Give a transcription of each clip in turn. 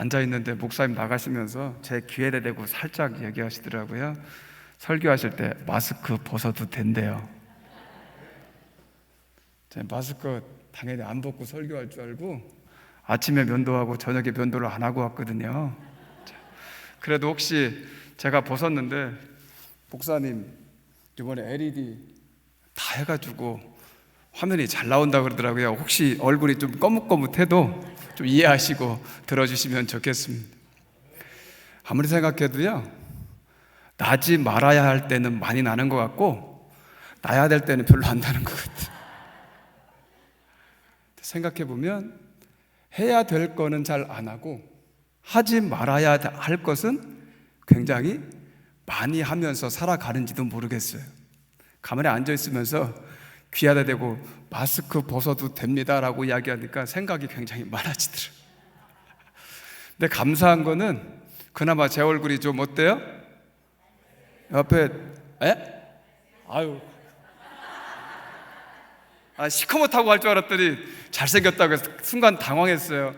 앉아있는데 목사님 나가시면서 제 귀에다 대고 살짝 얘기하시더라고요. 설교하실 때 마스크 벗어도 된대요. 제가 마스크 당연히 안 벗고 설교할 줄 알고 아침에 면도하고 저녁에 면도를 안 하고 왔거든요. 그래도 혹시 제가 벗었는데 목사님 이번에 LED 다 해가지고 화면이 잘 나온다 그러더라고요. 혹시 얼굴이 좀 거뭇거뭇해도 좀 이해하시고 들어주시면 좋겠습니다. 아무리 생각해도요, 나지 말아야 할 때는 많이 나는 것 같고 나야 될 때는 별로 안 나는 것 같아요. 생각해보면 해야 될 거는 잘 안 하고 하지 말아야 할 것은 굉장히 많이 하면서 살아가는지도 모르겠어요. 가만히 앉아있으면서 귀에다 대고 마스크 벗어도 됩니다라고 이야기하니까 생각이 굉장히 많아지더라고요. 근데 감사한 거는 그나마 제 얼굴이 좀 어때요? 옆에 아유, 시커멓다고 할 줄 알았더니 잘생겼다고 해서 순간 당황했어요.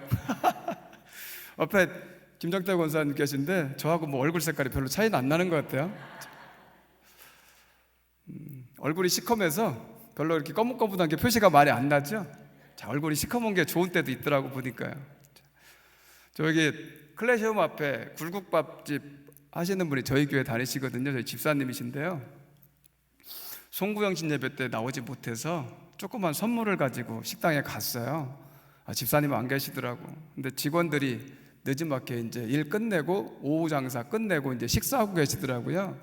옆에 김정태 권사님 계신데 저하고 뭐 얼굴 색깔이 별로 차이는 안 나는 것 같아요. 얼굴이 시커매서 별로 이렇게 거뭇거뭇한 게 표시가 많이 안 나죠. 자, 얼굴이 시커먼 게 좋은 때도 있더라고 보니까요. 저기 클래시홈 앞에 굴국밥집 하시는 분이 저희 교회 다니시거든요. 저희 집사님이신데요. 송구영신 예배 때 나오지 못해서 조그만 선물을 가지고 식당에 갔어요. 집사님은 안 계시더라고. 근데 직원들이 늦지막히 이제 일 끝내고 오후 장사 끝내고 이제 식사하고 계시더라고요.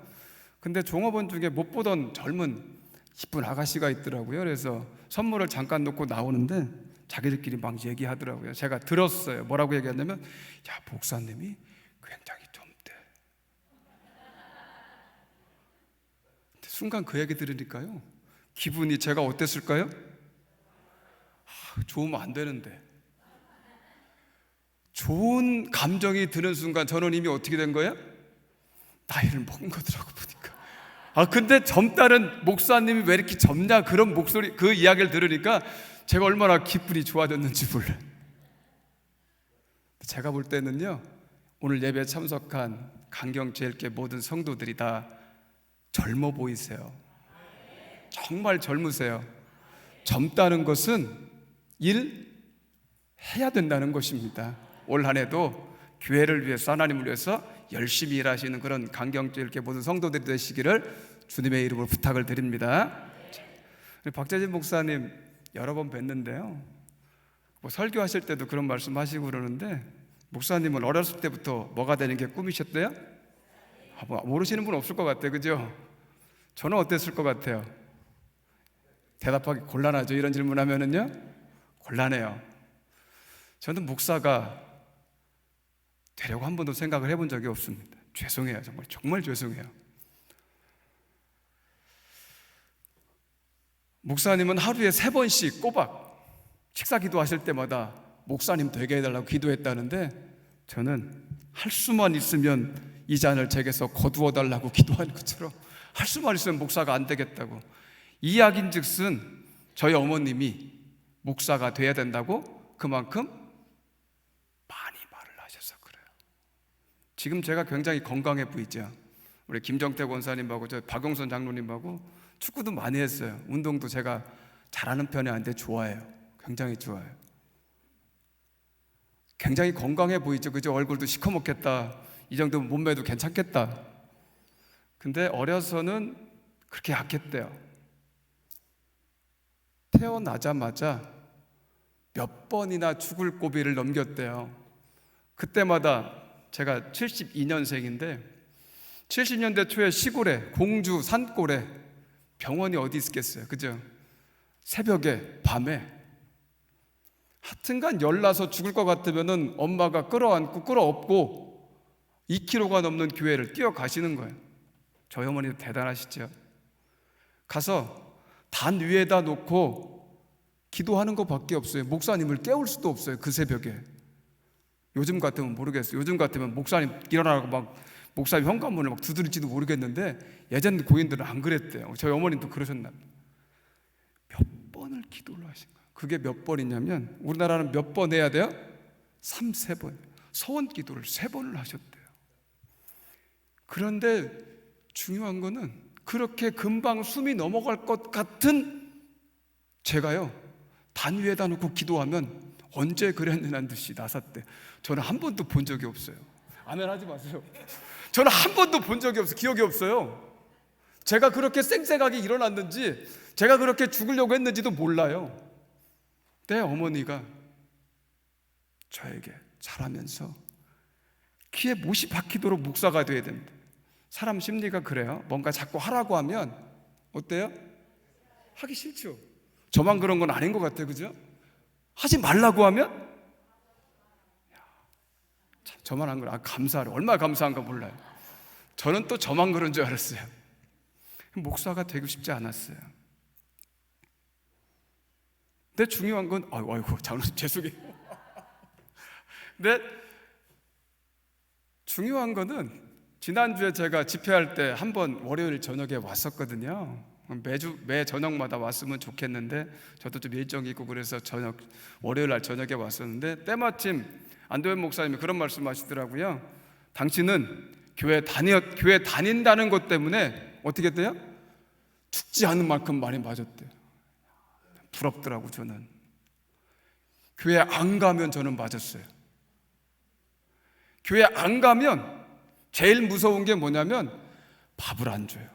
근데 종업원 중에 못 보던 젊은 이쁜 아가씨가 있더라고요. 그래서 선물을 잠깐 놓고 나오는데 자기들끼리 막 얘기하더라고요. 제가 들었어요. 뭐라고 얘기하냐면, 야, 목사님이 굉장히 젊대. 순간 그 얘기 들으니까요, 기분이 제가 어땠을까요? 좋으면 안 되는데. 좋은 감정이 드는 순간 저는 이미 어떻게 된 거예요? 나이를 먹은 거더라고 보니까. 근데 젊다는 목사님이 왜 이렇게 젊냐, 그런 목소리, 그 이야기를 들으니까 제가 얼마나 기분이 좋아졌는지 몰라요. 제가 볼 때는요, 오늘 예배에 참석한 강경제일교회 모든 성도들이 다 젊어 보이세요. 정말 젊으세요. 젊다는 것은 일 해야 된다는 것입니다. 올 한 해도 교회를 위해서, 하나님을 위해서 열심히 일하시는 그런 강경제일교회 모든 성도들이 되시기를 주님의 이름으로 부탁을 드립니다. 박재진 목사님 여러 번 뵀는데요, 뭐 설교하실 때도 그런 말씀하시고 그러는데, 목사님은 어렸을 때부터 뭐가 되는 게 꿈이셨대요? 모르시는 분 없을 것 같아요. 그죠? 저는 어땠을 것 같아요? 대답하기 곤란하죠. 이런 질문하면은요, 곤란해요. 저는 목사가 되려고 한 번도 생각을 해본 적이 없습니다. 죄송해요. 정말 죄송해요. 목사님은 하루에 3번씩 꼬박 식사 기도하실 때마다 목사님 되게 해달라고 기도했다는데, 저는 할 수만 있으면 이 잔을 제게서 거두어 달라고 기도하는 것처럼 할 수만 있으면 목사가 안 되겠다고. 이야기인즉슨 저희 어머님이 목사가 돼야 된다고 그만큼 많이 말을 하셔서 그래요. 지금 제가 굉장히 건강해 보이죠. 우리 김정태 권사님하고 저 박용선 장로님하고 축구도 많이 했어요. 운동도 제가 잘하는 편이 아닌데 좋아해요. 굉장히 좋아요. 굉장히 건강해 보이죠. 그죠? 얼굴도 시커멓겠다, 이 정도면 몸매도 괜찮겠다. 근데 어려서는 그렇게 약했대요. 태어나자마자 몇 번이나 죽을 고비를 넘겼대요. 그때마다, 제가 72년생인데 70년대 초에 시골에, 공주 산골에 병원이 어디 있겠어요. 그죠? 새벽에, 밤에 하여튼간 열나서 죽을 것 같으면은 엄마가 끌어안고 끌어업고 2km가 넘는 교회를 뛰어가시는 거예요. 저희 어머니도 대단하시죠. 가서 단 위에다 놓고 기도하는 것밖에 없어요. 목사님을 깨울 수도 없어요. 그 새벽에. 요즘 같으면 모르겠어요. 요즘 같으면 목사님 일어나라고 막 목사님 현관문을 막 두드릴지도 모르겠는데, 예전 고인들은 안 그랬대요. 저희 어머님도 그러셨나 봐요. 몇 번을 기도를 하신 거예요. 그게 몇 번이냐면, 우리나라는 몇 번 해야 돼요? 3-4번. 서원 기도를 3번을 하셨대요. 그런데 중요한 거는 그렇게 금방 숨이 넘어갈 것 같은 제가요, 단 위에다 놓고 기도하면 언제 그랬느냐는 듯이 나섰대. 저는 한 번도 본 적이 없어요. 아멘 하지 마세요. 저는 한 번도 본 적이 없어요. 기억이 없어요. 제가 그렇게 쌩쌩하게 일어났는지, 제가 그렇게 죽으려고 했는지도 몰라요. 내 어머니가 저에게 자라면서 귀에 못이 박히도록 목사가 돼야 됩니다. 사람 심리가 그래요. 뭔가 자꾸 하라고 하면 어때요? 하기 싫죠. 저만 그런 건 아닌 것 같아요. 그죠? 하지 말라고 하면 참, 저만 한 건 감사하려, 얼마나 감사한가 몰라요. 저는 또 저만 그런 줄 알았어요. 목사가 되고 싶지 않았어요. 근데 중요한 건 아이고 장로님 죄송해요. 근데 중요한 거는 지난주에 제가 집회할 때 한 번 월요일 저녁에 왔었거든요. 매 저녁마다 왔으면 좋겠는데 저도 좀 일정이 있고 그래서 월요일 날 저녁에 왔었는데 때마침 안도현 목사님이 그런 말씀 하시더라고요. 당신은 교회 다닌다는 것 때문에 어떻게 돼요? 죽지 않은 만큼 많이 맞았대요. 부럽더라고. 저는 교회 안 가면 저는 맞았어요. 교회 안 가면 제일 무서운 게 뭐냐면 밥을 안 줘요.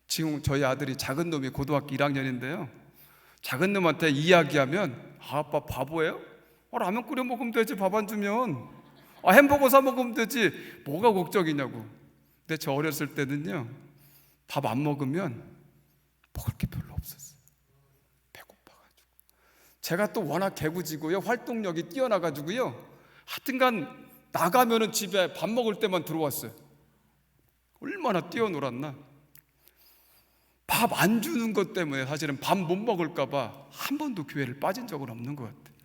지금 저희 아들이 작은 놈이 고등학교 1학년인데요 작은 놈한테 이야기하면 아빠 바보예요? 라면 끓여 먹으면 되지, 밥 안 주면. 햄버거 사 먹으면 되지, 뭐가 걱정이냐고. 근데 저 어렸을 때는요 밥 안 먹으면 먹을 게 별로 없었어요. 배고파가지고. 제가 또 워낙 개구지고요 활동력이 뛰어나가지고요 하여튼간 나가면은 집에 밥 먹을 때만 들어왔어요. 얼마나 뛰어놀았나. 밥 안 주는 것 때문에 사실은 밥 못 먹을까봐 한 번도 교회를 빠진 적은 없는 것 같아요.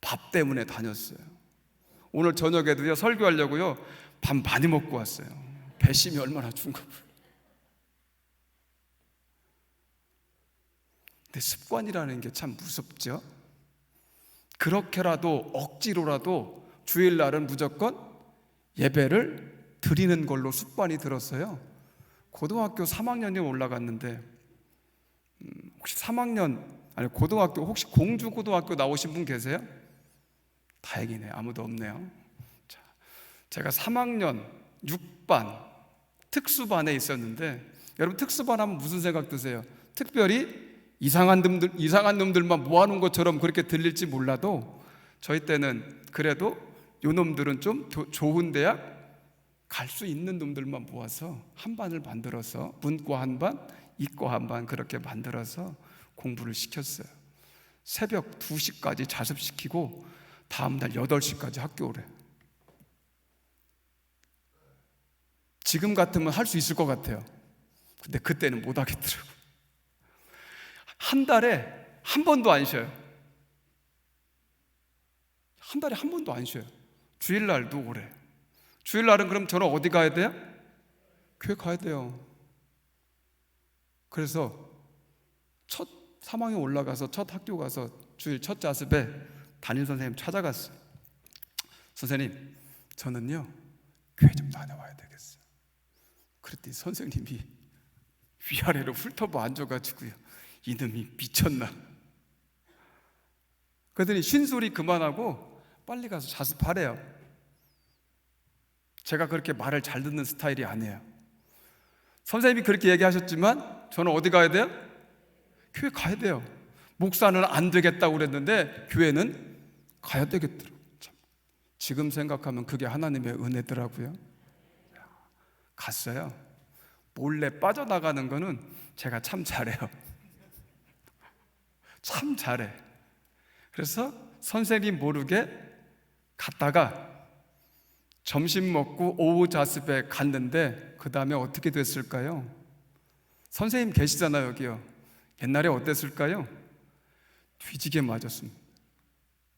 밥 때문에 다녔어요. 오늘 저녁에도요 설교하려고요 밥 많이 먹고 왔어요. 배심이 얼마나 준가 몰라요. 근데 습관이라는 게 참 무섭죠. 그렇게라도 억지로라도 주일날은 무조건 예배를 드리는 걸로 습관이 들었어요. 고등학교 3학년이 올라갔는데 혹시 3학년 고등학교 혹시 공주고등학교 나오신 분 계세요? 다행이네요. 아무도 없네요. 자, 제가 3학년 6반 특수반에 있었는데 여러분 특수반 하면 무슨 생각 드세요? 특별히 이상한 놈들만 모아놓은 것처럼 그렇게 들릴지 몰라도 저희 때는 그래도 요 놈들은 좀 좋은 대학 갈 수 있는 놈들만 모아서 한 반을 만들어서 문과 한 반, 이과 한 반 그렇게 만들어서 공부를 시켰어요. 새벽 2시까지 자습시키고 다음날 8시까지 학교 오래. 지금 같으면 할 수 있을 것 같아요. 근데 그때는 못 하겠더라고요. 한 달에 한 번도 안 쉬어요. 한 달에 한 번도 안 쉬어요. 주일날도 오래. 주일날은 그럼 저는 어디 가야 돼요? 교회 가야 돼요. 그래서 첫 3학년 올라가서 첫 학교 가서 주일 첫 자습에 담임 선생님 찾아갔어요. 선생님, 저는요 교회 좀 다녀와야 되겠어요. 그랬더니 선생님이 위아래로 훑어봐 앉아가지고요 이놈이 미쳤나. 그랬더니 쉰소리 그만하고 빨리 가서 자습하래요. 제가 그렇게 말을 잘 듣는 스타일이 아니에요. 선생님이 그렇게 얘기하셨지만 저는 어디 가야 돼요? 교회 가야 돼요. 목사는 안 되겠다고 그랬는데 교회는 가야 되겠더라고요. 지금 생각하면 그게 하나님의 은혜더라고요. 갔어요. 몰래 빠져나가는 거는 제가 참 잘해요. 참 잘해. 그래서 선생님 모르게 갔다가 점심 먹고 오후 자습에 갔는데 그 다음에 어떻게 됐을까요? 선생님 계시잖아요 여기요. 옛날에 어땠을까요? 뒤지게 맞았습니다.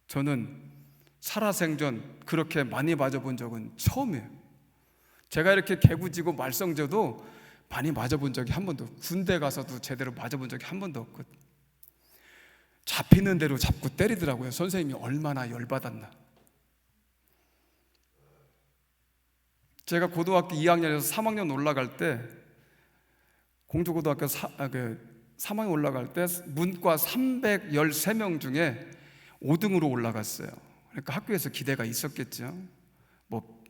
저는 살아생전 그렇게 많이 맞아본 적은 처음이에요. 제가 이렇게 개구지고 말썽져도 많이 맞아본 적이 한 번도, 군대 가서도 제대로 맞아본 적이 한 번도 없거든요. 잡히는 대로 잡고 때리더라고요. 선생님이 얼마나 열받았나. 제가 고등학교 2학년에서 3학년 올라갈 때, 공주고등학교 3학년 올라갈 때 문과 313명 중에 5등으로 올라갔어요. 그러니까 학교에서 기대가 있었겠죠. 뭐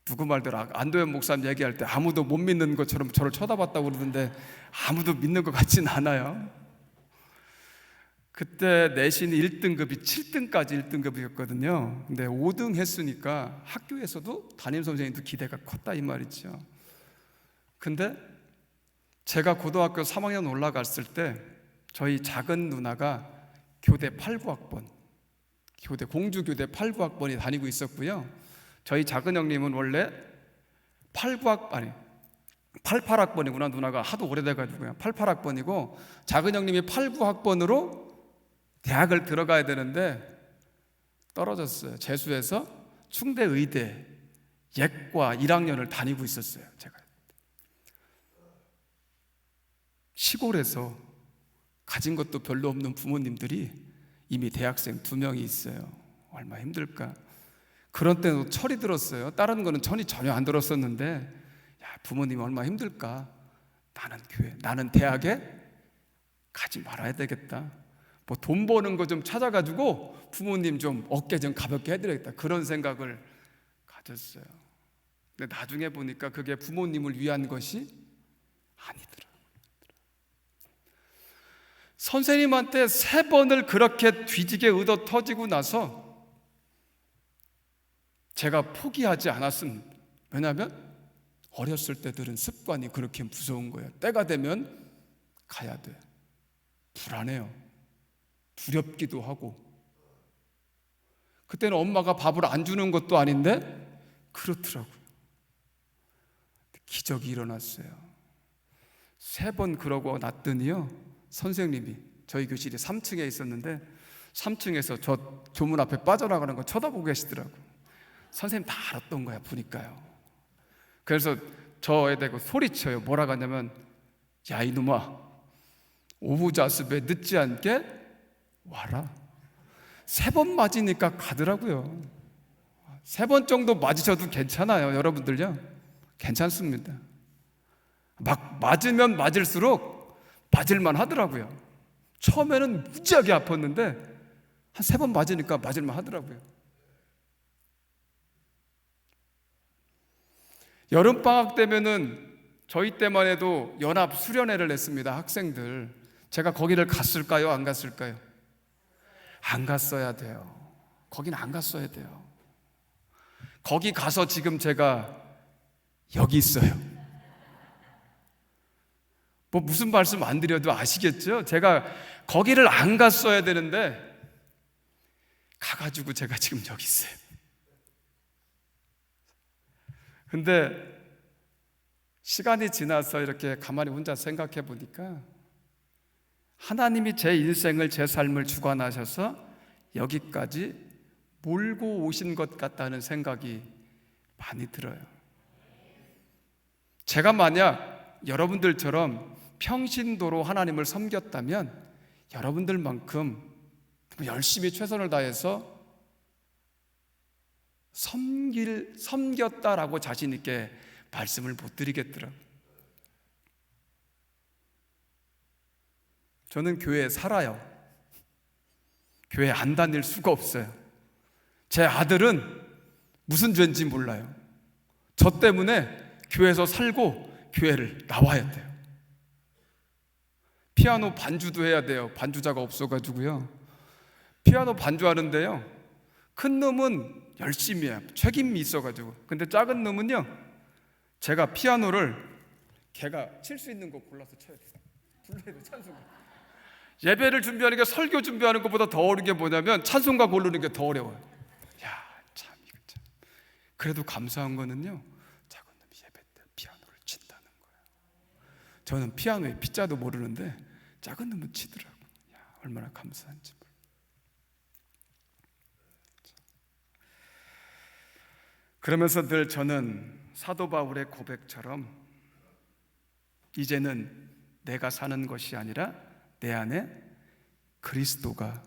누구 말대로 안도현 목사님 얘기할 때 아무도 못 믿는 것처럼 저를 쳐다봤다고 그러던데 아무도 믿는 것 같진 않아요. 그때 내신이 1등급이 7등까지 1등급이었거든요. 근데 5등 했으니까 학교에서도 담임선생님도 기대가 컸다 이 말이죠. 근데 제가 고등학교 3학년 올라갔을 때 저희 작은 누나가 교대 89학번, 공주교대 89학번이 다니고 있었고요. 저희 작은 형님은 원래 88학번이구나. 누나가 하도 오래돼가지고요. 88학번이고 작은 형님이 89학번으로 대학을 들어가야 되는데 떨어졌어요. 재수해서 충대 의대 예과 1학년을 다니고 있었어요. 제가 시골에서 가진 것도 별로 없는 부모님들이 이미 대학생 2명이 있어요. 얼마나 힘들까. 그런 때도 철이 들었어요. 다른 거는 천이 전혀 안 들었었는데, 야, 부모님이 얼마나 힘들까. 나는 대학에 가지 말아야 되겠다. 뭐 돈 버는 거 좀 찾아가지고 부모님 좀 어깨 좀 가볍게 해드려야겠다. 그런 생각을 가졌어요. 근데 나중에 보니까 그게 부모님을 위한 것이 아니더라고요. 선생님한테 3번을 그렇게 뒤지게 얻어 터지고 나서 제가 포기하지 않았습니다. 왜냐하면 어렸을 때들은 습관이 그렇게 무서운 거예요. 때가 되면 가야 돼. 불안해요. 두렵기도 하고. 그때는 엄마가 밥을 안 주는 것도 아닌데 그렇더라고요. 기적이 일어났어요. 3번 그러고 났더니요, 선생님이 저희 교실이 3층에 있었는데 3층에서 저 조문 앞에 빠져나가는 거 쳐다보고 계시더라고요. 선생님 다 알았던 거야, 보니까요. 그래서 저에 대고 소리쳐요. 뭐라고 하냐면, 야 이놈아, 오후 자습에 늦지 않게 와라. 3번 맞으니까 가더라고요. 3번 정도 맞으셔도 괜찮아요. 여러분들요, 괜찮습니다. 막 맞으면 맞을수록 맞을만 하더라고요. 처음에는 무지하게 아팠는데 한 3번 맞으니까 맞을만 하더라고요. 여름방학 되면은 저희 때만 해도 연합 수련회를 냈습니다. 학생들. 제가 거기를 갔을까요? 안 갔을까요? 안 갔어야 돼요. 거긴 안 갔어야 돼요. 거기 가서 지금 제가 여기 있어요. 뭐 무슨 말씀 안 드려도 아시겠죠? 제가 거기를 안 갔어야 되는데 가가지고 제가 지금 여기 있어요. 근데 시간이 지나서 이렇게 가만히 혼자 생각해 보니까 하나님이 제 인생을, 제 삶을 주관하셔서 여기까지 몰고 오신 것 같다는 생각이 많이 들어요. 제가 만약 여러분들처럼 평신도로 하나님을 섬겼다면 여러분들만큼 열심히 최선을 다해서 섬겼다라고 자신 있게 말씀을 못 드리겠더라고요. 저는 교회에 살아요. 교회 안 다닐 수가 없어요. 제 아들은 무슨 죄인지 몰라요. 저 때문에 교회에서 살고 교회를 나와야 돼요. 피아노 반주도 해야 돼요. 반주자가 없어가지고요. 피아노 반주하는데요, 큰 놈은 열심히 해요. 책임이 있어가지고. 근데 작은 놈은요, 제가 피아노를 걔가 칠 수 있는 거 골라서 쳐야 돼요. 불러야 돼요, 찬송가. 예배를 준비하는 게 설교 준비하는 것보다 더 어려운 게 뭐냐면 찬송가 고르는 게 더 어려워요. 야, 참 이거 참. 그래도 감사한 거는요, 작은 놈이 예배 때 피아노를 친다는 거예요. 저는 피아노의 피자도 모르는데 작은 놈은 치더라고요. 야, 얼마나 감사한지. 그러면서 늘 저는 사도 바울의 고백처럼 이제는 내가 사는 것이 아니라 내 안에 그리스도가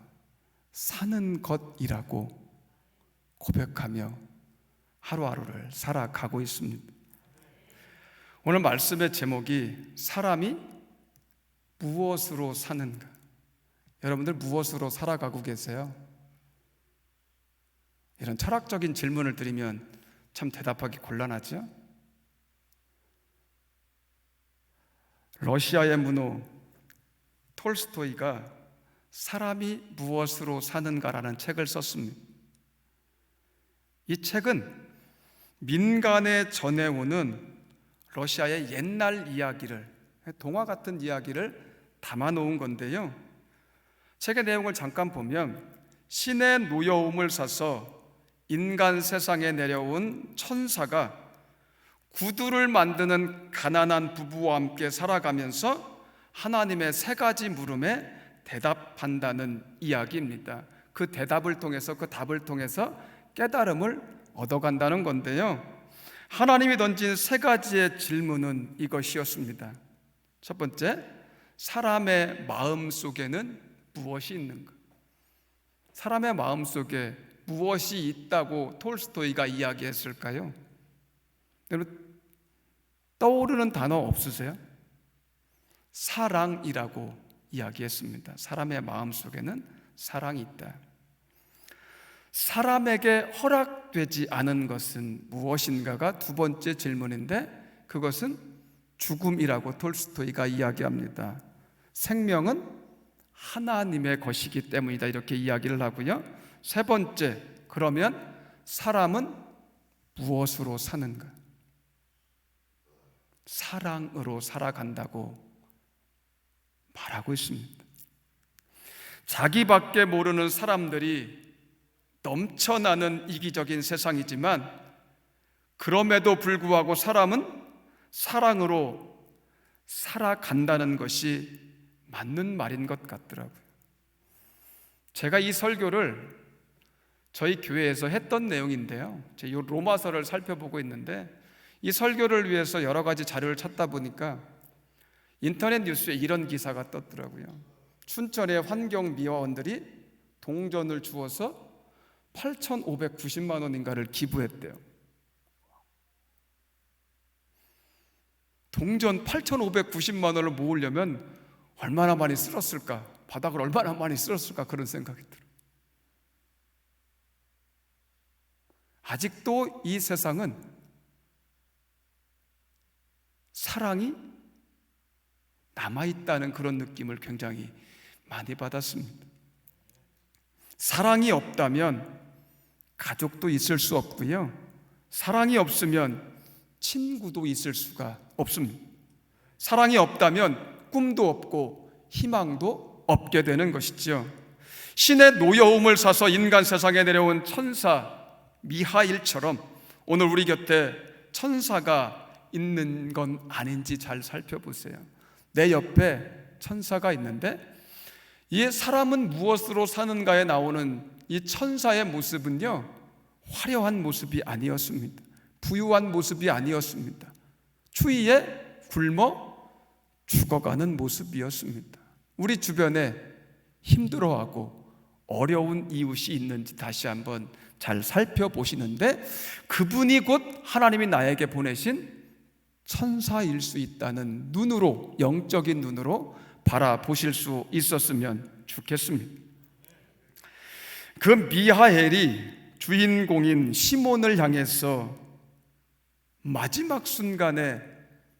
사는 것이라고 고백하며 하루하루를 살아가고 있습니다. 오늘 말씀의 제목이 사람이 무엇으로 사는가? 여러분들 무엇으로 살아가고 계세요? 이런 철학적인 질문을 드리면 참 대답하기 곤란하죠? 러시아의 문호 톨스토이가 사람이 무엇으로 사는가라는 책을 썼습니다. 이 책은 민간에 전해오는 러시아의 옛날 이야기를, 동화 같은 이야기를 담아놓은 건데요, 책의 내용을 잠깐 보면 신의 노여움을 사서 인간 세상에 내려온 천사가 구두를 만드는 가난한 부부와 함께 살아가면서 하나님의 세 가지 물음에 대답한다는 이야기입니다. 그 대답을 통해서, 그 답을 통해서 깨달음을 얻어간다는 건데요, 하나님이 던진 세 가지의 질문은 이것이었습니다. 첫 번째, 사람의 마음 속에는 무엇이 있는가? 사람의 마음 속에 무엇이 있다고 톨스토이가 이야기했을까요? 여러분, 떠오르는 단어 없으세요? 사랑이라고 이야기했습니다. 사람의 마음 속에는 사랑이 있다. 사람에게 허락되지 않은 것은 무엇인가가 두 번째 질문인데, 그것은 죽음이라고 톨스토이가 이야기합니다. 생명은 하나님의 것이기 때문이다, 이렇게 이야기를 하고요. 세 번째, 그러면 사람은 무엇으로 사는가? 사랑으로 살아간다고 말하고 있습니다. 자기밖에 모르는 사람들이 넘쳐나는 이기적인 세상이지만, 그럼에도 불구하고 사람은 사랑으로 살아간다는 것이 맞는 말인 것 같더라고요. 제가 이 설교를 저희 교회에서 했던 내용인데요, 이 로마서를 살펴보고 있는데, 이 설교를 위해서 여러 가지 자료를 찾다 보니까 인터넷 뉴스에 이런 기사가 떴더라고요. 춘천의 환경미화원들이 동전을 주어서 8,590만 원인가를 기부했대요. 동전 8,590만 원을 모으려면 얼마나 많이 쓸었을까, 바닥을 얼마나 많이 쓸었을까, 그런 생각이 들어요. 아직도 이 세상은 사랑이 남아있다는 그런 느낌을 굉장히 많이 받았습니다. 사랑이 없다면 가족도 있을 수 없고요, 사랑이 없으면 친구도 있을 수가 없습니다. 사랑이 없다면 꿈도 없고 희망도 없게 되는 것이죠. 신의 노여움을 사서 인간 세상에 내려온 천사 미하일처럼 오늘 우리 곁에 천사가 있는 건 아닌지 잘 살펴보세요. 내 옆에 천사가 있는데, 이 사람은 무엇으로 사는가에 나오는 이 천사의 모습은요, 화려한 모습이 아니었습니다. 부유한 모습이 아니었습니다. 추위에 굶어 죽어가는 모습이었습니다. 우리 주변에 힘들어하고 어려운 이웃이 있는지 다시 한번 잘 살펴보시는데, 그분이 곧 하나님이 나에게 보내신 천사일 수 있다는 눈으로, 영적인 눈으로 바라보실 수 있었으면 좋겠습니다. 그 미하엘이 주인공인 시몬을 향해서 마지막 순간에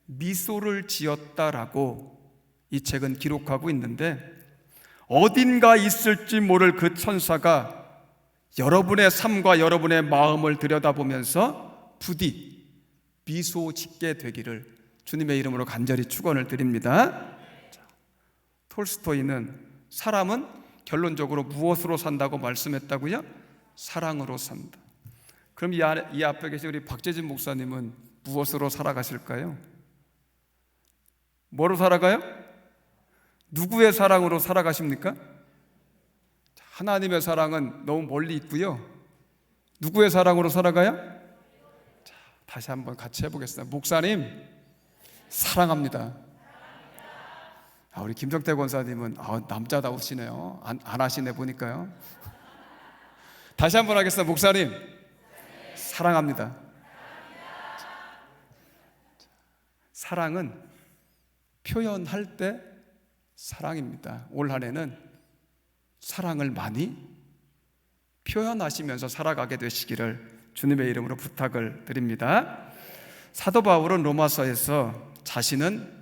미소를 지었다라고 이 책은 기록하고 있는데, 어딘가 있을지 모를 그 천사가 여러분의 삶과 여러분의 마음을 들여다보면서 부디 미소 짓게 되기를 주님의 이름으로 간절히 축원을 드립니다. 톨스토이는 사람은 결론적으로 무엇으로 산다고 말씀했다고요? 사랑으로 산다. 그럼 이 앞에 계신 우리 박재진 목사님은 무엇으로 살아가실까요? 뭐로 살아가요? 누구의 사랑으로 살아가십니까? 하나님의 사랑은 너무 멀리 있고요, 누구의 사랑으로 살아가요? 자, 다시 한번 같이 해보겠습니다. 목사님 사랑합니다. 우리 김정태 권사님은 남자다우시네요. 안 하시네 보니까요. 다시 한번 하겠습니다. 목사님, 사랑합니다. 사랑은 표현할 때 사랑입니다. 올 한 해는 사랑을 많이 표현하시면서 살아가게 되시기를 주님의 이름으로 부탁을 드립니다. 사도 바울은 로마서에서 자신은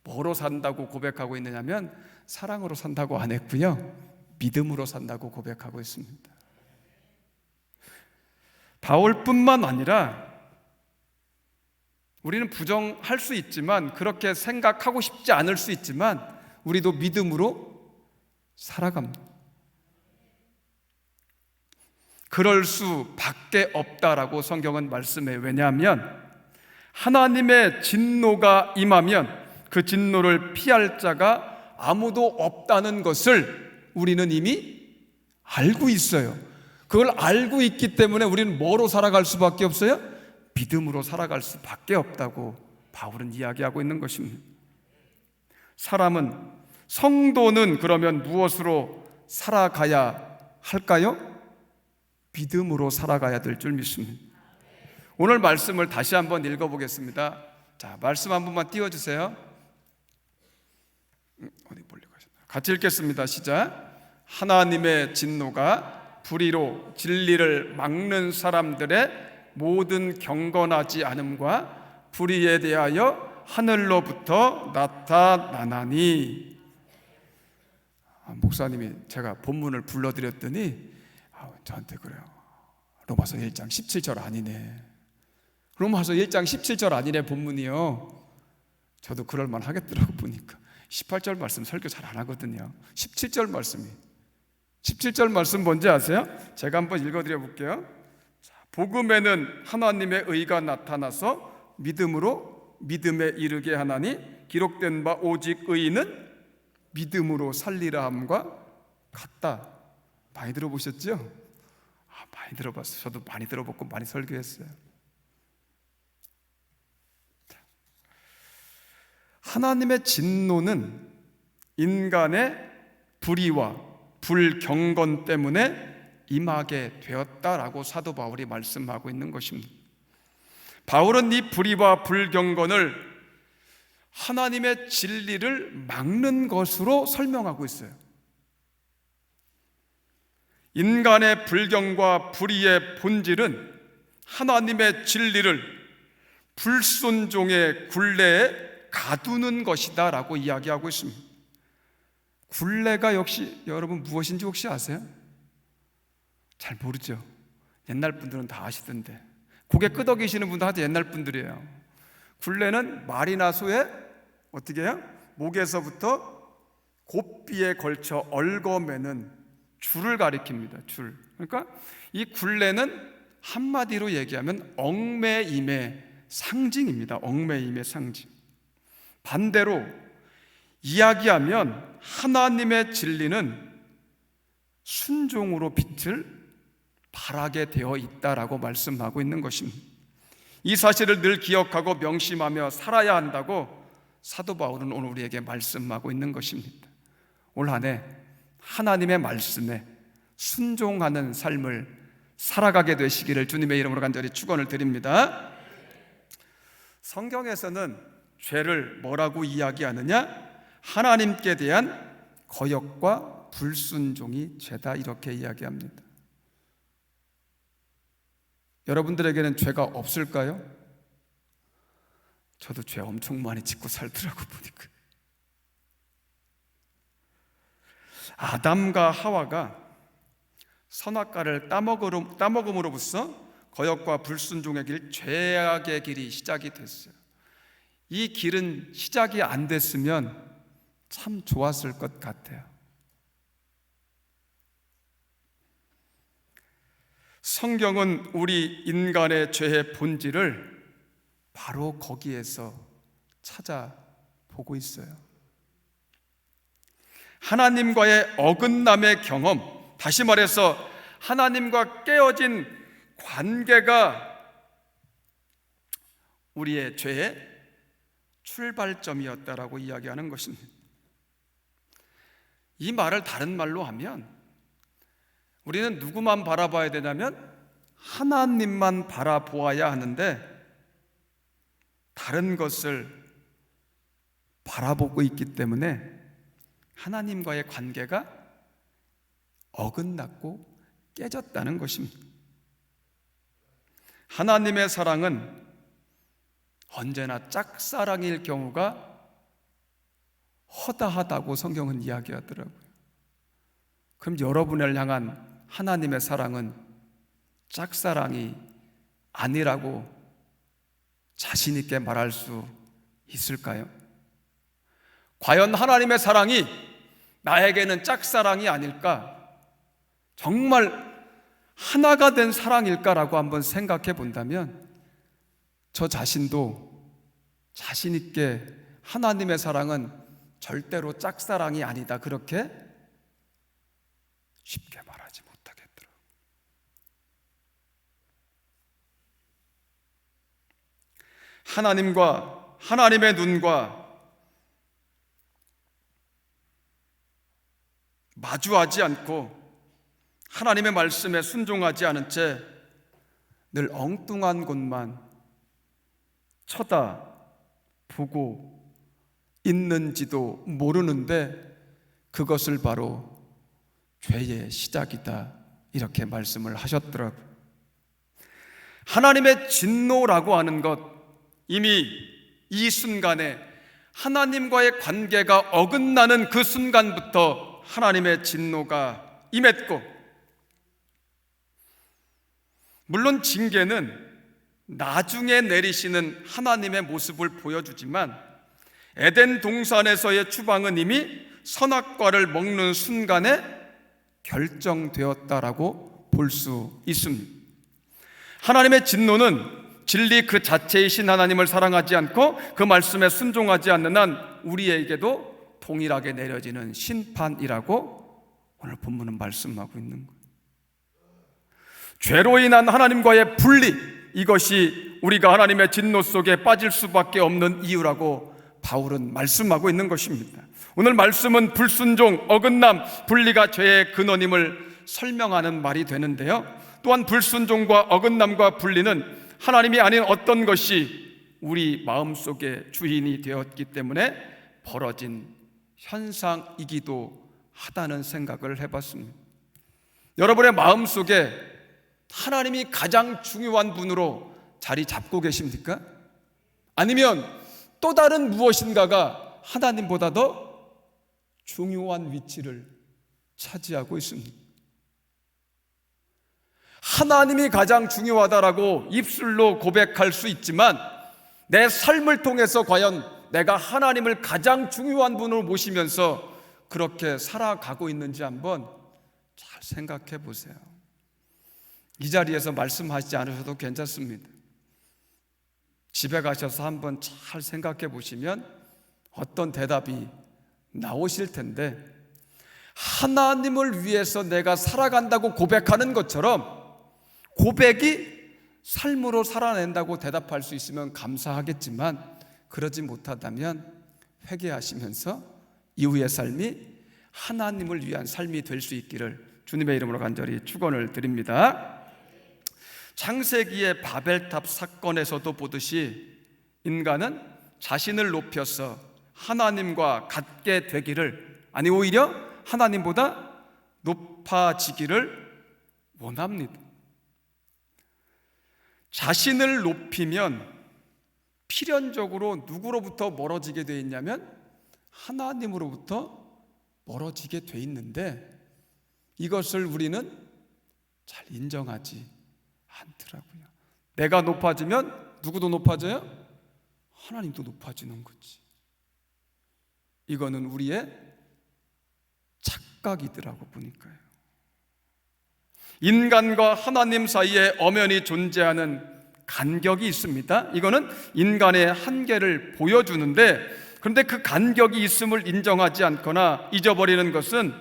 뭐로 산다고 고백하고 있느냐면 사랑으로 산다고 안 했고요, 믿음으로 산다고 고백하고 있습니다. 바울뿐만 아니라 우리는 부정할 수 있지만, 그렇게 생각하고 싶지 않을 수 있지만, 우리도 믿음으로 살아갑니다. 그럴 수밖에 없다라고 성경은 말씀해요. 왜냐하면 하나님의 진노가 임하면 그 진노를 피할 자가 아무도 없다는 것을 우리는 이미 알고 있어요. 그걸 알고 있기 때문에 우리는 뭐로 살아갈 수밖에 없어요? 믿음으로 살아갈 수밖에 없다고 바울은 이야기하고 있는 것입니다. 사람은, 성도는 그러면 무엇으로 살아가야 할까요? 믿음으로 살아가야 될 줄 믿습니다. 오늘 말씀을 다시 한번 읽어보겠습니다. 자, 말씀 한 번만 띄워주세요. 어디 멀리 가셨나요? 같이 읽겠습니다. 시작. 하나님의 진노가 불의로 진리를 막는 사람들의 모든 경건하지 않음과 불의에 대하여 하늘로부터 나타나나니. 목사님이 제가 본문을 불러드렸더니 저한테 그래요. 로마서 1장 17절 아니네. 로마서 1장 17절 아니네 본문이요. 저도 그럴만 하겠더라고. 보니까 18절 말씀 설교 잘 안 하거든요. 17절 말씀이, 17절 말씀 뭔지 아세요? 제가 한번 읽어드려 볼게요. 복음에는 하나님의 의가 나타나서 믿음으로 믿음에 이르게 하나니 기록된 바 오직 의인은 믿음으로 살리라 함과 같다. 많이 들어보셨죠? 많이 들어봤어요. 저도 많이 들어봤고 많이 설교했어요. 하나님의 진노는 인간의 불의와 불경건 때문에 임하게 되었다라고 사도 바울이 말씀하고 있는 것입니다. 바울은 이 불의와 불경건을 하나님의 진리를 막는 것으로 설명하고 있어요. 인간의 불경과 불의의 본질은 하나님의 진리를 불순종의 굴레에 가두는 것이다 라고 이야기하고 있습니다. 굴레가 역시 여러분 무엇인지 혹시 아세요? 잘 모르죠. 옛날 분들은 다 아시던데, 고개 끄덕이시는 분도 아주 옛날 분들이에요. 굴레는 말이나 소의 어떻게 해요? 목에서부터 곱비에 걸쳐 얽어매는 줄을 가리킵니다. 줄. 그러니까 이 굴레는 한마디로 얘기하면 얽매임의 상징입니다. 얽매임의 상징. 반대로 이야기하면 하나님의 진리는 순종으로 빛을 발하게 되어 있다라고 말씀하고 있는 것입니다. 이 사실을 늘 기억하고 명심하며 살아야 한다고 사도 바울은 오늘 우리에게 말씀하고 있는 것입니다. 올 한 해 하나님의 말씀에 순종하는 삶을 살아가게 되시기를 주님의 이름으로 간절히 축원을 드립니다. 성경에서는 죄를 뭐라고 이야기하느냐? 하나님께 대한 거역과 불순종이 죄다, 이렇게 이야기합니다. 여러분들에게는 죄가 없을까요? 저도 죄 엄청 많이 짓고 살더라고 보니까. 아담과 하와가 선악과를 따먹음으로부터 거역과 불순종의 길, 죄악의 길이 시작이 됐어요. 이 길은 시작이 안 됐으면 참 좋았을 것 같아요. 성경은 우리 인간의 죄의 본질을 바로 거기에서 찾아보고 있어요. 하나님과의 어긋남의 경험, 다시 말해서 하나님과 깨어진 관계가 우리의 죄의 출발점이었다라고 이야기하는 것입니다. 이 말을 다른 말로 하면 우리는 누구만 바라봐야 되냐면 하나님만 바라보아야 하는데 다른 것을 바라보고 있기 때문에 하나님과의 관계가 어긋났고 깨졌다는 것입니다. 하나님의 사랑은 언제나 짝사랑일 경우가 허다하다고 성경은 이야기하더라고요. 그럼 여러분을 향한 하나님의 사랑은 짝사랑이 아니라고 자신 있게 말할 수 있을까요? 과연 하나님의 사랑이 나에게는 짝사랑이 아닐까? 정말 하나가 된 사랑일까라고 한번 생각해 본다면 저 자신도 자신 있게 하나님의 사랑은 절대로 짝사랑이 아니다 그렇게 쉽게 말하지 못하겠더라고요. 하나님과 하나님의 눈과 마주하지 않고 하나님의 말씀에 순종하지 않은 채 늘 엉뚱한 곳만 쳐다보고 있는지도 모르는데 그것을 바로 죄의 시작이다 이렇게 말씀을 하셨더라고요. 하나님의 진노라고 하는 것, 이미 이 순간에 하나님과의 관계가 어긋나는 그 순간부터 하나님의 진노가 임했고, 물론 징계는 나중에 내리시는 하나님의 모습을 보여주지만 에덴 동산에서의 추방은 이미 선악과를 먹는 순간에 결정되었다라고 볼 수 있습니다. 하나님의 진노는 진리 그 자체이신 하나님을 사랑하지 않고 그 말씀에 순종하지 않는 한 우리에게도 동일하게 내려지는 심판이라고 오늘 본문은 말씀하고 있는 거예요. 죄로 인한 하나님과의 분리, 이것이 우리가 하나님의 진노 속에 빠질 수밖에 없는 이유라고 바울은 말씀하고 있는 것입니다. 오늘 말씀은 불순종, 어긋남, 분리가 죄의 근원임을 설명하는 말이 되는데요, 또한 불순종과 어긋남과 분리는 하나님이 아닌 어떤 것이 우리 마음속에 주인이 되었기 때문에 벌어진 현상이기도 하다는 생각을 해봤습니다. 여러분의 마음속에 하나님이 가장 중요한 분으로 자리 잡고 계십니까? 아니면 또 다른 무엇인가가 하나님보다 더 중요한 위치를 차지하고 있습니다. 하나님이 가장 중요하다라고 입술로 고백할 수 있지만 내 삶을 통해서 과연 내가 하나님을 가장 중요한 분으로 모시면서 그렇게 살아가고 있는지 한번 잘 생각해 보세요. 이 자리에서 말씀하시지 않으셔도 괜찮습니다. 집에 가셔서 한번 잘 생각해 보시면 어떤 대답이 나오실 텐데, 하나님을 위해서 내가 살아간다고 고백하는 것처럼 고백이 삶으로 살아낸다고 대답할 수 있으면 감사하겠지만, 그러지 못하다면 회개하시면서 이후의 삶이 하나님을 위한 삶이 될 수 있기를 주님의 이름으로 간절히 축원을 드립니다. 창세기의 바벨탑 사건에서도 보듯이 인간은 자신을 높여서 하나님과 같게 되기를, 아니 오히려 하나님보다 높아지기를 원합니다. 자신을 높이면 필연적으로 누구로부터 멀어지게 되어 있냐면 하나님으로부터 멀어지게 되어 있는데, 이것을 우리는 잘 인정하지 않더라고요. 내가 높아지면 누구도 높아져요? 하나님도 높아지는 거지. 이거는 우리의 착각이더라고 보니까요. 인간과 하나님 사이에 엄연히 존재하는 간격이 있습니다. 이거는 인간의 한계를 보여주는데, 그런데 그 간격이 있음을 인정하지 않거나 잊어버리는 것은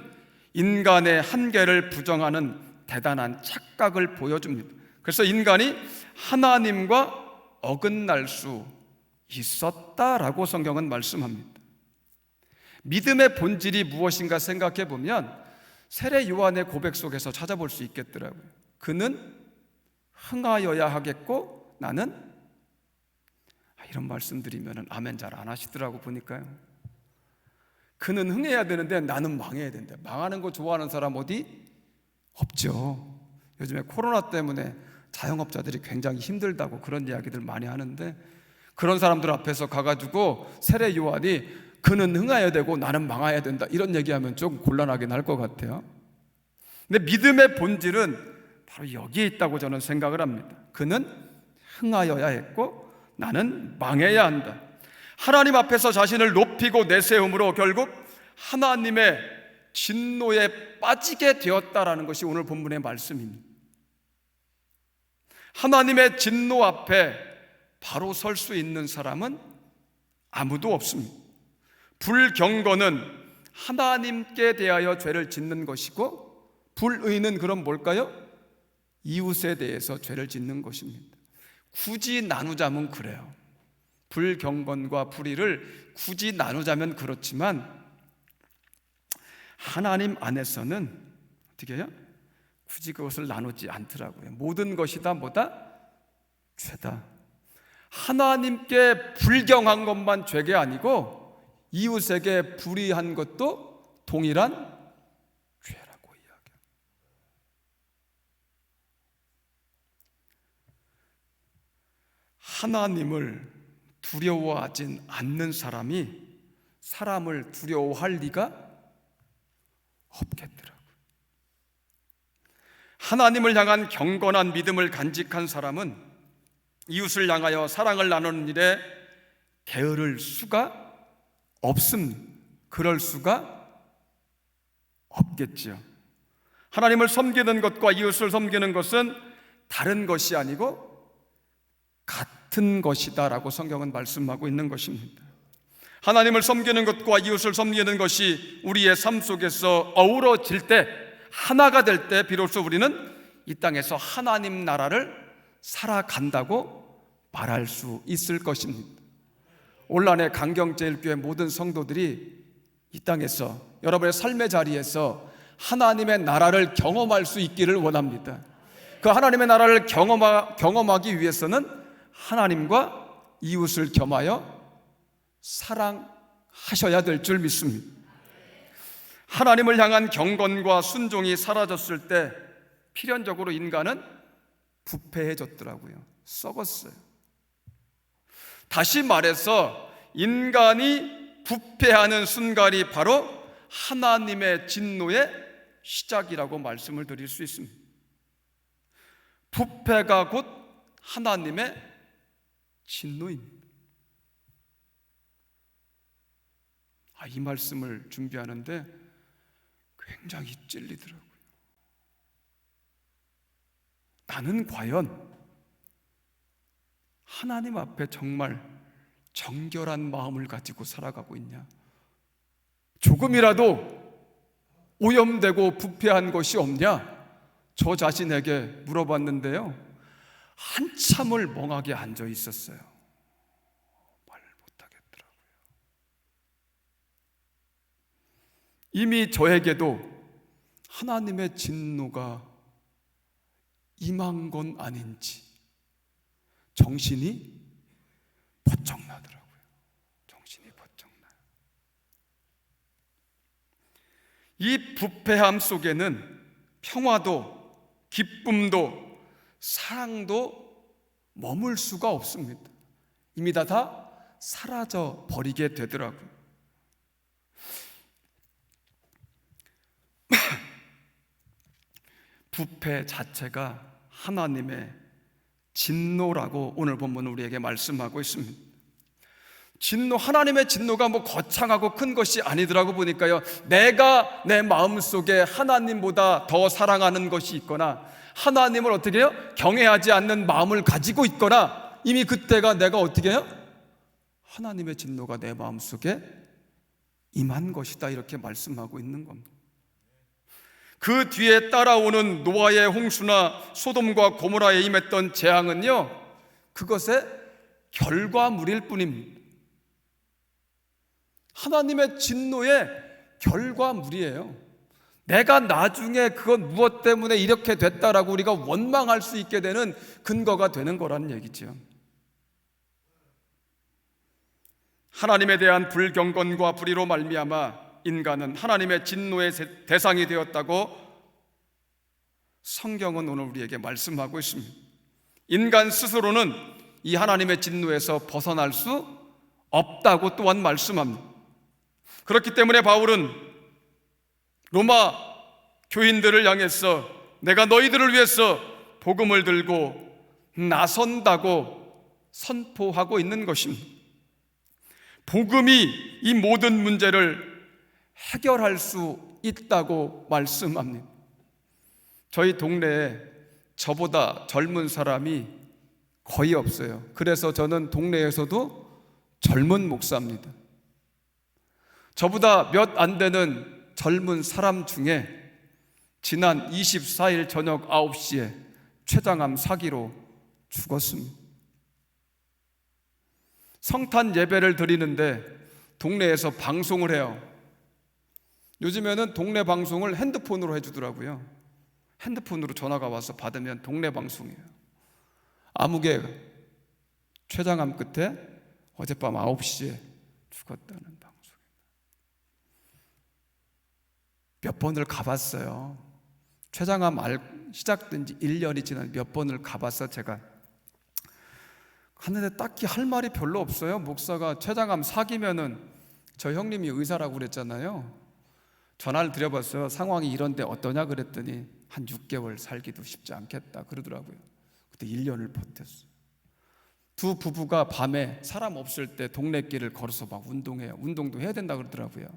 인간의 한계를 부정하는 대단한 착각을 보여줍니다. 그래서 인간이 하나님과 어긋날 수 있었다라고 성경은 말씀합니다. 믿음의 본질이 무엇인가 생각해 보면 세례 요한의 고백 속에서 찾아볼 수 있겠더라고요. 그는 흥하여야 하겠고 나는, 이런 말씀 드리면 아멘 잘 안 하시더라고 보니까요. 그는 흥해야 되는데 나는 망해야 된다. 망하는 거 좋아하는 사람 어디 없죠. 요즘에 코로나 때문에 자영업자들이 굉장히 힘들다고 그런 이야기들 많이 하는데, 그런 사람들 앞에서 가가지고 세례 요한이 그는 흥해야 되고 나는 망해야 된다 이런 얘기하면 좀 곤란하긴 할 것 같아요. 근데 믿음의 본질은 바로 여기에 있다고 저는 생각을 합니다. 그는 흥하여야 했고 나는 망해야 한다. 하나님 앞에서 자신을 높이고 내세움으로 결국 하나님의 진노에 빠지게 되었다라는 것이 오늘 본문의 말씀입니다. 하나님의 진노 앞에 바로 설 수 있는 사람은 아무도 없습니다. 불경건은 하나님께 대하여 죄를 짓는 것이고, 불의는 그럼 뭘까요? 이웃에 대해서 죄를 짓는 것입니다. 굳이 나누자면 그래요. 불경건과 불의를 굳이 나누자면 그렇지만 하나님 안에서는 어떻게 해요? 굳이 그것을 나누지 않더라고요. 모든 것이 다 뭐다? 죄다. 하나님께 불경한 것만 죄가 아니고 이웃에게 불의한 것도 동일한 죄라고 이야기합니다. 하나님을 두려워하진 않는 사람이 사람을 두려워할 리가 없겠더라고요. 하나님을 향한 경건한 믿음을 간직한 사람은 이웃을 향하여 사랑을 나누는 일에 게으를 수가 없습니다. 그럴 수가 없겠지요. 하나님을 섬기는 것과 이웃을 섬기는 것은 다른 것이 아니고 같은 것이다라고 성경은 말씀하고 있는 것입니다. 하나님을 섬기는 것과 이웃을 섬기는 것이 우리의 삶 속에서 어우러질 때, 하나가 될 때 비로소 우리는 이 땅에서 하나님 나라를 살아간다고 말할 수 있을 것입니다. 올한해 강경제일교회 모든 성도들이 이 땅에서 여러분의 삶의 자리에서 하나님의 나라를 경험할 수 있기를 원합니다. 그 하나님의 나라를 경험하기 위해서는 하나님과 이웃을 겸하여 사랑하셔야 될 줄 믿습니다. 하나님을 향한 경건과 순종이 사라졌을 때 필연적으로 인간은 부패해졌더라고요. 썩었어요. 다시 말해서 인간이 부패하는 순간이 바로 하나님의 진노의 시작이라고 말씀을 드릴 수 있습니다. 부패가 곧 하나님의 진노입니다. 이 말씀을 준비하는데 굉장히 찔리더라고요. 나는 과연 하나님 앞에 정말 정결한 마음을 가지고 살아가고 있냐? 조금이라도 오염되고 부패한 것이 없냐? 저 자신에게 물어봤는데요, 한참을 멍하게 앉아 있었어요. 말 못하겠더라고요. 이미 저에게도 하나님의 진노가 임한 건 아닌지 정신이 번쩍 나더라고요. 정신이 번쩍 나요. 이 부패함 속에는 평화도 기쁨도 사랑도 머물 수가 없습니다. 이미 다 사라져 버리게 되더라고요. 부패 자체가 하나님의 진노라고 오늘 본문은 우리에게 말씀하고 있습니다. 진노, 하나님의 진노가 뭐 거창하고 큰 것이 아니더라고 보니까요, 내가 내 마음속에 하나님보다 더 사랑하는 것이 있거나 하나님을 어떻게 해요? 경외하지 않는 마음을 가지고 있거나, 이미 그때가 내가 어떻게 해요? 하나님의 진노가 내 마음속에 임한 것이다, 이렇게 말씀하고 있는 겁니다. 그 뒤에 따라오는 노아의 홍수나 소돔과 고모라에 임했던 재앙은요, 그것의 결과물일 뿐입니다. 하나님의 진노의 결과물이에요. 내가 나중에 그건 무엇 때문에 이렇게 됐다라고 우리가 원망할 수 있게 되는 근거가 되는 거라는 얘기죠. 하나님에 대한 불경건과 불의로 말미암아 인간은 하나님의 진노의 대상이 되었다고 성경은 오늘 우리에게 말씀하고 있습니다. 인간 스스로는 이 하나님의 진노에서 벗어날 수 없다고 또한 말씀합니다. 그렇기 때문에 바울은 로마 교인들을 향해서 내가 너희들을 위해서 복음을 들고 나선다고 선포하고 있는 것입니다. 복음이 이 모든 문제를 해결할 수 있다고 말씀합니다. 저희 동네에 저보다 젊은 사람이 거의 없어요. 그래서 저는 동네에서도 젊은 목사입니다. 저보다 몇 안 되는 젊은 사람 중에 지난 24일 저녁 9시에 췌장암 사기로 죽었습니다. 성탄 예배를 드리는데 동네에서 방송을 해요. 요즘에는 동네 방송을 핸드폰으로 해주더라고요. 핸드폰으로 전화가 와서 받으면 동네 방송이에요. 아무개 췌장암 끝에 어젯밤 9시에 죽었다는 방송이에요. 몇 번을 가봤어요. 췌장암 시작된 지 1년이 지난 몇 번을 가봤어 제가. 하는데 딱히 할 말이 별로 없어요. 목사가 췌장암 사기면은 저 형님이 의사라고 그랬잖아요. 전화를 드려봤어요. 상황이 이런데 어떠냐 그랬더니 한 6개월 살기도 쉽지 않겠다 그러더라고요. 그때 1년을 버텼어요. 두 부부가 밤에 사람 없을 때 동네 길을 걸어서 막 운동해요. 운동도 해야 된다 그러더라고요.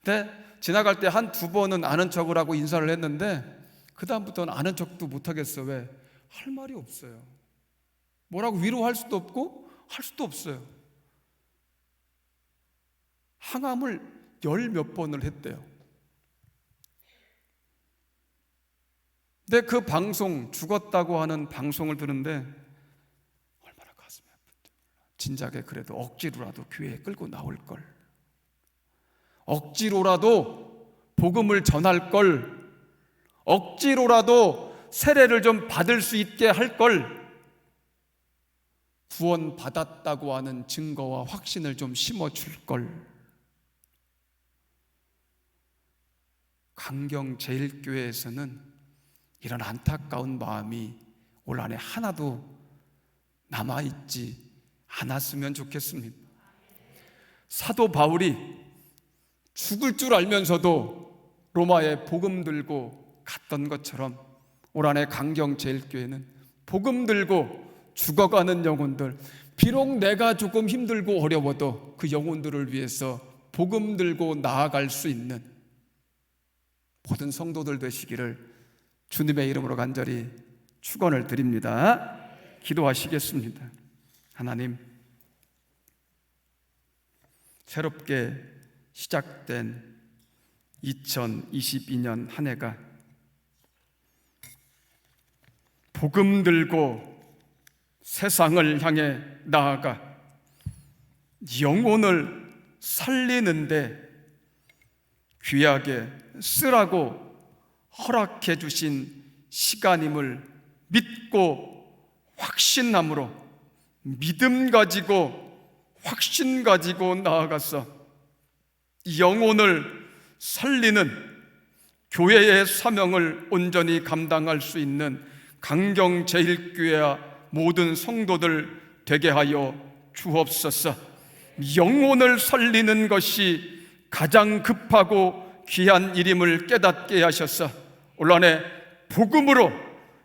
근데 지나갈 때 한 두 번은 아는 척을 하고 인사를 했는데 그 다음부터는 아는 척도 못하겠어. 왜? 할 말이 없어요. 뭐라고 위로할 수도 없고 할 수도 없어요. 항암을 10몇 번을 했대요. 근데 그 방송, 죽었다고 하는 방송을 듣는데 얼마나 가슴이 아픈지 몰라. 진작에 그래도 억지로라도 교회에 끌고 나올 걸, 억지로라도 복음을 전할 걸, 억지로라도 세례를 좀 받을 수 있게 할 걸, 구원 받았다고 하는 증거와 확신을 좀 심어줄 걸. 강경제일교회에서는 이런 안타까운 마음이 올 한해 하나도 남아있지 않았으면 좋겠습니다. 사도 바울이 죽을 줄 알면서도 로마에 복음 들고 갔던 것처럼 올 한해 강경제일교회는 복음 들고 죽어가는 영혼들, 비록 내가 조금 힘들고 어려워도 그 영혼들을 위해서 복음 들고 나아갈 수 있는 모든 성도들 되시기를 주님의 이름으로 간절히 축원을 드립니다. 기도하시겠습니다. 하나님, 새롭게 시작된 2022년 한 해가 복음 들고 세상을 향해 나아가 영혼을 살리는데 귀하게 쓰라고 허락해 주신 시간임을 믿고 확신함으로 믿음 가지고 확신 가지고 나아가서 영혼을 살리는 교회의 사명을 온전히 감당할 수 있는 강경제일교회와 모든 성도들 되게 하여 주옵소서. 영혼을 살리는 것이 가장 급하고 귀한 일임을 깨닫게 하셔서 올 한해 복음으로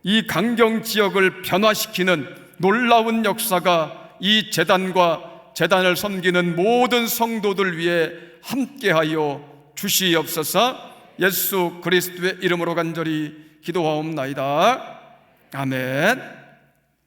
이 강경 지역을 변화시키는 놀라운 역사가 이 재단과 재단을 섬기는 모든 성도들 위해 함께하여 주시옵소서. 예수 그리스도의 이름으로 간절히 기도하옵나이다. 아멘.